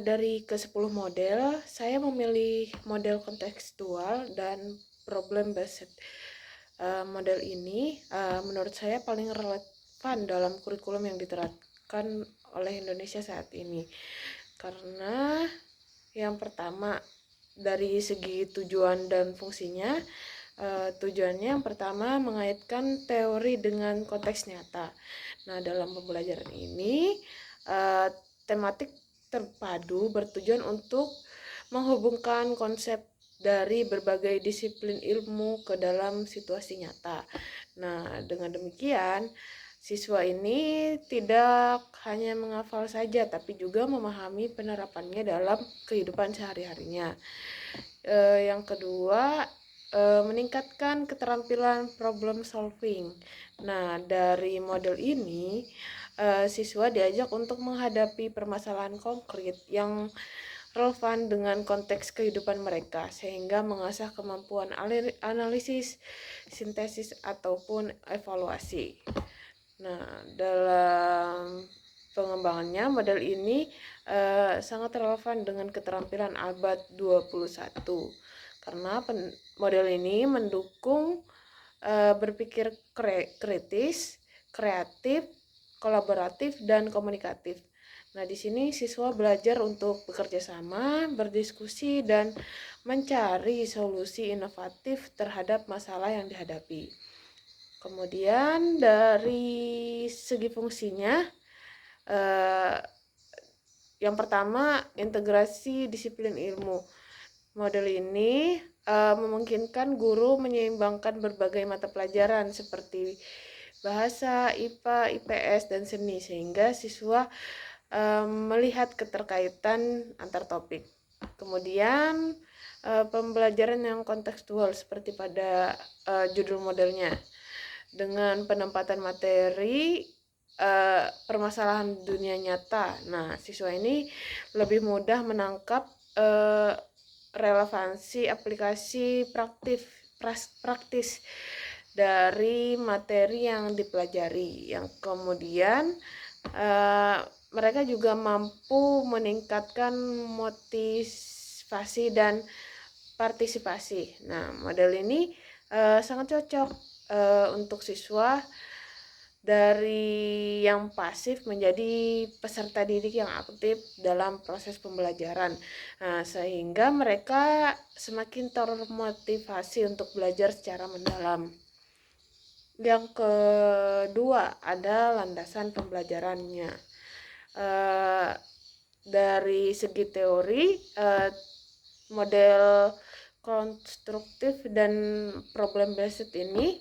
Dari ke-10 model, saya memilih model kontekstual dan problem based. Model ini menurut saya paling relevan dalam kurikulum yang diterapkan oleh Indonesia saat ini. Karena yang pertama, dari segi tujuan dan fungsinya, tujuannya yang pertama mengaitkan teori dengan konteks nyata. Nah, dalam pembelajaran ini tematik terpadu bertujuan untuk menghubungkan konsep dari berbagai disiplin ilmu ke dalam situasi nyata. Nah, dengan demikian siswa ini tidak hanya menghafal saja, tapi juga memahami penerapannya dalam kehidupan sehari-harinya. Yang kedua, meningkatkan keterampilan problem solving. Nah, dari model ini, siswa diajak untuk menghadapi permasalahan konkret yang relevan dengan konteks kehidupan mereka, sehingga mengasah kemampuan analisis, sintesis, ataupun evaluasi. Nah, dalam pengembangannya, model ini sangat relevan dengan keterampilan abad 21 karena model ini mendukung berpikir kritis, kreatif, kolaboratif, dan komunikatif. Nah, di sini siswa belajar untuk bekerja sama, berdiskusi, dan mencari solusi inovatif terhadap masalah yang dihadapi. Kemudian dari segi fungsinya, yang pertama, integrasi disiplin ilmu. Model ini memungkinkan guru menyeimbangkan berbagai mata pelajaran seperti bahasa, IPA, IPS, dan seni, sehingga siswa melihat keterkaitan antar topik. Kemudian pembelajaran yang kontekstual seperti pada judul modelnya, dengan penempatan materi permasalahan dunia nyata. Nah, siswa ini lebih mudah menangkap relevansi aplikasi praktis dari materi yang dipelajari. Yang kemudian mereka juga mampu meningkatkan motivasi dan partisipasi. Nah, model ini sangat cocok untuk siswa dari yang pasif menjadi peserta didik yang aktif dalam proses pembelajaran. Nah, sehingga mereka semakin termotivasi untuk belajar secara mendalam. Yang kedua, ada landasan pembelajarannya. Dari segi teori, model konstruktif dan problem based ini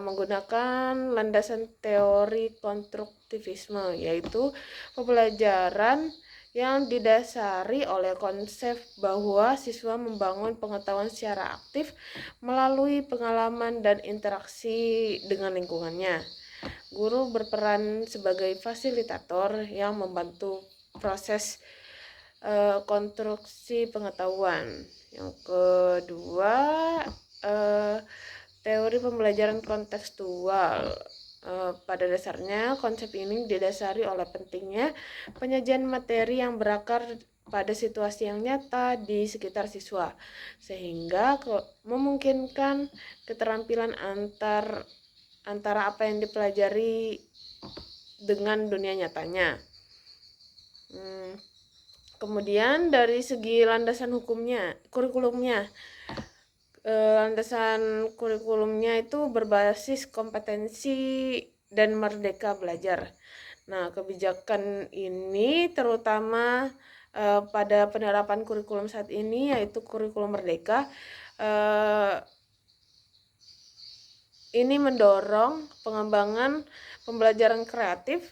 menggunakan landasan teori konstruktivisme, yaitu pembelajaran yang didasari oleh konsep bahwa siswa membangun pengetahuan secara aktif melalui pengalaman dan interaksi dengan lingkungannya. Guru berperan sebagai fasilitator yang membantu proses konstruksi pengetahuan. Yang kedua, teori pembelajaran kontekstual. Pada dasarnya, konsep ini didasari oleh pentingnya penyajian materi yang berakar pada situasi yang nyata di sekitar siswa, sehingga memungkinkan keterampilan antara apa yang dipelajari dengan dunia nyatanya. Kemudian dari segi landasan kurikulumnya, landasan kurikulumnya itu berbasis kompetensi dan merdeka belajar. Nah, kebijakan ini terutama pada penerapan kurikulum saat ini, yaitu kurikulum merdeka. Ini mendorong pengembangan pembelajaran kreatif,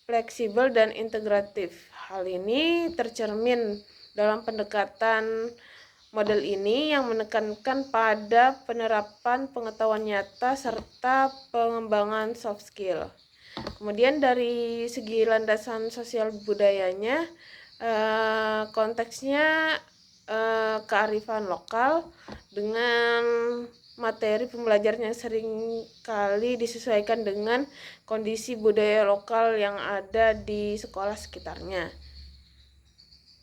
fleksibel, dan integratif. Hal ini tercermin dalam pendekatan model ini yang menekankan pada penerapan pengetahuan nyata serta pengembangan soft skill. Kemudian dari segi landasan sosial budayanya, konteksnya kearifan lokal dengan materi pembelajaran yang sering kali disesuaikan dengan kondisi budaya lokal yang ada di sekolah sekitarnya.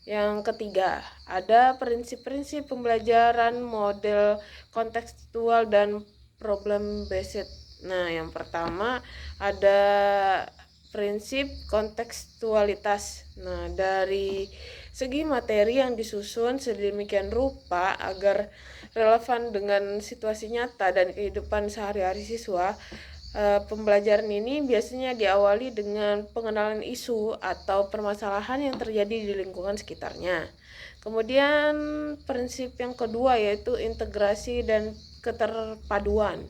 Yang ketiga, ada prinsip-prinsip pembelajaran model kontekstual dan problem based. Nah, yang pertama ada prinsip kontekstualitas. Nah, dari segi materi yang disusun sedemikian rupa agar relevan dengan situasi nyata dan kehidupan sehari-hari siswa. Pembelajaran ini biasanya diawali dengan pengenalan isu atau permasalahan yang terjadi di lingkungan sekitarnya. Kemudian prinsip yang kedua yaitu integrasi dan keterpaduan.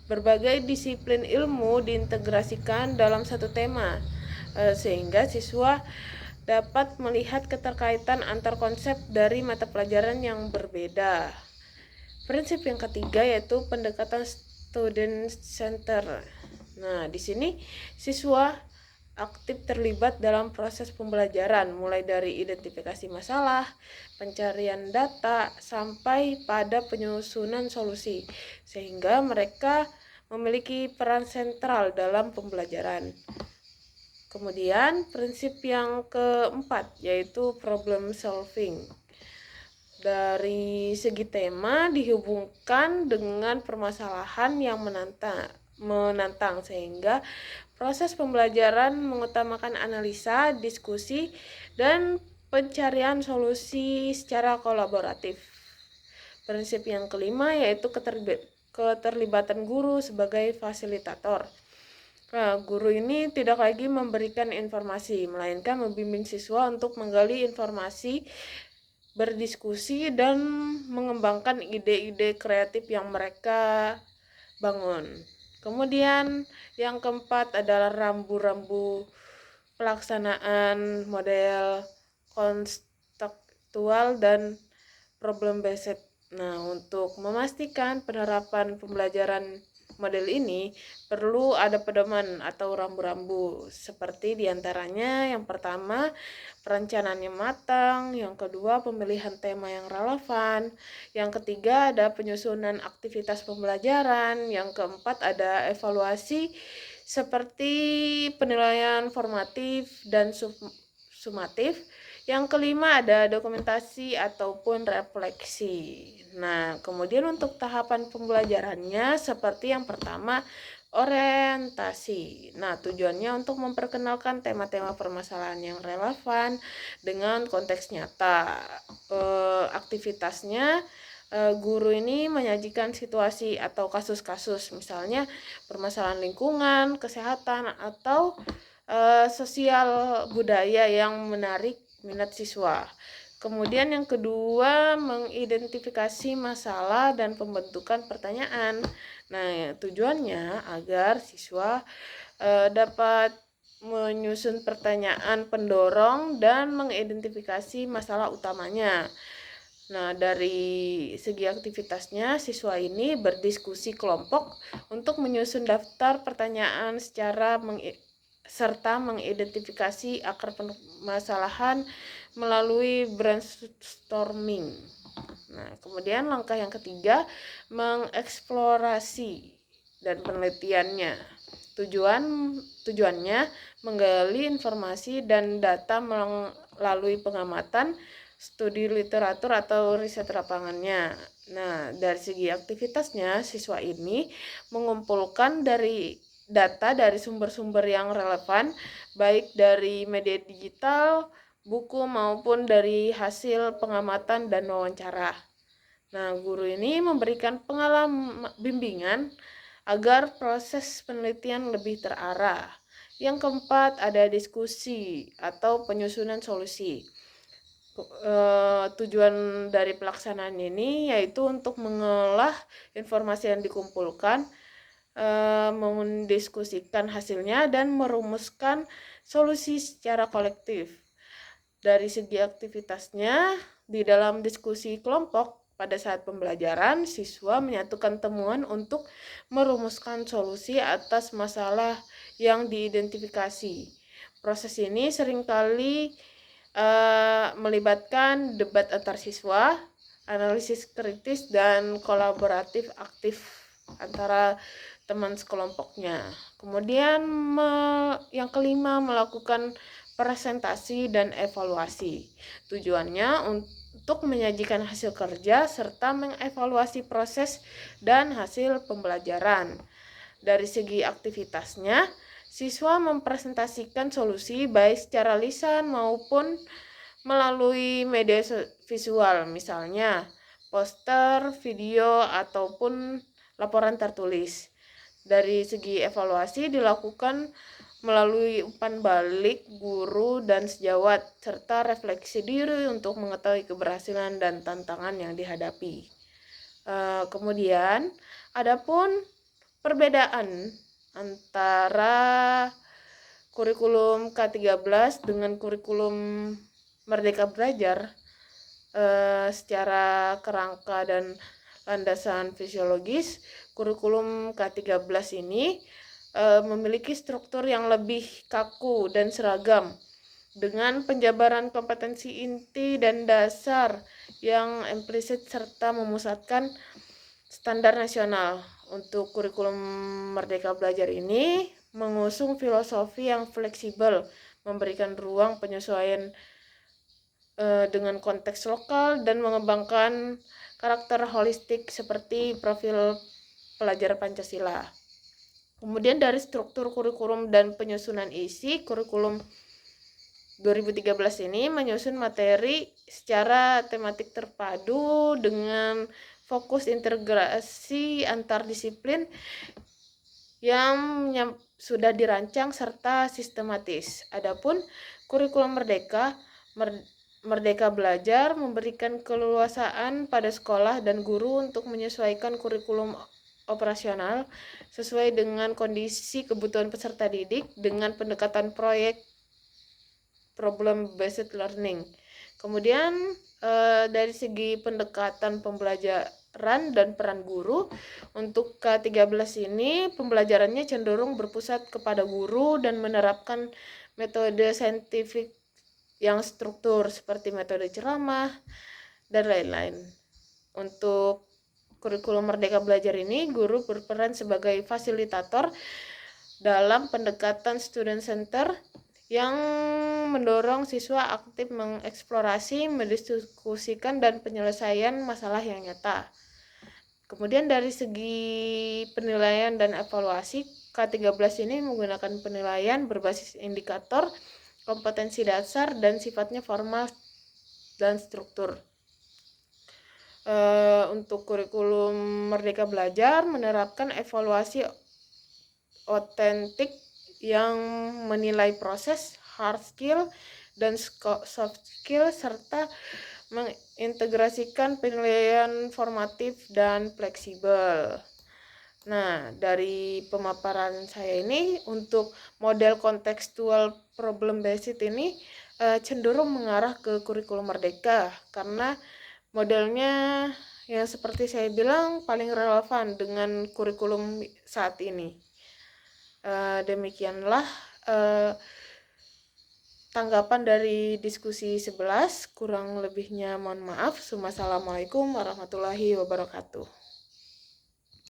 Berbagai disiplin ilmu diintegrasikan dalam satu tema, sehingga siswa dapat melihat keterkaitan antar konsep dari mata pelajaran yang berbeda. Prinsip yang ketiga yaitu pendekatan student center. Nah, di sini siswa aktif terlibat dalam proses pembelajaran mulai dari identifikasi masalah, pencarian data sampai pada penyusunan solusi, sehingga mereka memiliki peran sentral dalam pembelajaran. Kemudian prinsip yang keempat yaitu problem solving. Dari segi tema dihubungkan dengan permasalahan yang menantang sehingga proses pembelajaran mengutamakan analisa, diskusi, dan pencarian solusi secara kolaboratif. Prinsip yang kelima yaitu keterlibatan guru sebagai fasilitator. Nah, guru ini tidak lagi memberikan informasi, melainkan membimbing siswa untuk menggali informasi, berdiskusi, dan mengembangkan ide-ide kreatif yang mereka bangun. Kemudian yang keempat adalah rambu-rambu pelaksanaan model konseptual dan problem based. Nah, untuk memastikan penerapan pembelajaran model ini perlu ada pedoman atau rambu-rambu seperti diantaranya yang pertama perencanaan yang matang, yang kedua pemilihan tema yang relevan, yang ketiga ada penyusunan aktivitas pembelajaran, yang keempat ada evaluasi seperti penilaian formatif dan sumatif, yang kelima ada dokumentasi ataupun refleksi. Nah, kemudian untuk tahapan pembelajarannya seperti yang pertama orientasi. Nah, tujuannya untuk memperkenalkan tema-tema permasalahan yang relevan dengan konteks nyata. Aktivitasnya guru ini menyajikan situasi atau kasus-kasus, misalnya permasalahan lingkungan, kesehatan, atau sosial budaya yang menarik minat siswa. Kemudian yang kedua, mengidentifikasi masalah dan pembentukan pertanyaan. Nah, tujuannya agar siswa dapat menyusun pertanyaan pendorong dan mengidentifikasi masalah utamanya. Nah, dari segi aktivitasnya, siswa ini berdiskusi kelompok untuk menyusun daftar pertanyaan serta mengidentifikasi akar permasalahan melalui brainstorming. Nah, kemudian langkah yang ketiga, mengeksplorasi dan penelitiannya. Tujuannya menggali informasi dan data melalui pengamatan, studi literatur atau riset lapangannya. Nah, dari segi aktivitasnya, siswa ini mengumpulkan data dari sumber-sumber yang relevan, baik dari media digital, buku, maupun dari hasil pengamatan dan wawancara. Nah, guru ini memberikan pengalaman bimbingan agar proses penelitian lebih terarah. Yang keempat, ada diskusi atau penyusunan solusi. Tujuan dari pelaksanaan ini yaitu untuk mengolah informasi yang dikumpulkan, mendiskusikan hasilnya, dan merumuskan solusi secara kolektif. Dari segi aktivitasnya, di dalam diskusi kelompok pada saat pembelajaran, siswa menyatukan temuan untuk merumuskan solusi atas masalah yang diidentifikasi. Proses ini seringkali melibatkan debat antar siswa, analisis kritis, dan kolaboratif aktif antara teman sekelompoknya. Kemudian yang kelima, melakukan presentasi, dan evaluasi. Tujuannya untuk menyajikan hasil kerja serta mengevaluasi proses dan hasil pembelajaran. Dari segi aktivitasnya, siswa mempresentasikan solusi baik secara lisan maupun melalui media visual, misalnya poster, video, ataupun laporan tertulis. Dari segi evaluasi dilakukan melalui umpan balik guru dan sejawat, serta refleksi diri untuk mengetahui keberhasilan dan tantangan yang dihadapi. Kemudian, adapun perbedaan antara kurikulum K13 dengan kurikulum Merdeka Belajar secara kerangka dan landasan fisiologis, kurikulum K13 ini memiliki struktur yang lebih kaku dan seragam dengan penjabaran kompetensi inti dan dasar yang implisit serta memusatkan standar nasional. Untuk kurikulum Merdeka Belajar ini mengusung filosofi yang fleksibel, memberikan ruang penyesuaian dengan konteks lokal dan mengembangkan karakter holistik seperti profil pelajar Pancasila. Kemudian dari struktur kurikulum dan penyusunan isi, kurikulum 2013 ini menyusun materi secara tematik terpadu dengan fokus integrasi antar disiplin yang sudah dirancang serta sistematis. Adapun kurikulum Merdeka Belajar memberikan keleluasaan pada sekolah dan guru untuk menyesuaikan kurikulum operasional sesuai dengan kondisi kebutuhan peserta didik dengan pendekatan proyek problem based learning. Kemudian dari segi pendekatan pembelajaran dan peran guru, untuk K13 ini pembelajarannya cenderung berpusat kepada guru dan menerapkan metode saintifik yang struktur seperti metode ceramah dan lain-lain. Untuk kurikulum Merdeka Belajar ini, guru berperan sebagai fasilitator dalam pendekatan student center yang mendorong siswa aktif mengeksplorasi, mendiskusikan, dan penyelesaian masalah yang nyata. Kemudian dari segi penilaian dan evaluasi, K13 ini menggunakan penilaian berbasis indikator kompetensi dasar dan sifatnya formal dan struktur. Untuk kurikulum Merdeka Belajar menerapkan evaluasi otentik yang menilai proses, hard skill, dan soft skill, serta mengintegrasikan penilaian formatif dan fleksibel. Nah, dari pemaparan saya ini, untuk model kontekstual problem based ini cenderung mengarah ke kurikulum Merdeka karena modelnya yang seperti saya bilang paling relevan dengan kurikulum saat ini. Demikianlah tanggapan dari diskusi 11, kurang lebihnya mohon maaf. Wassalamualaikum warahmatullahi wabarakatuh.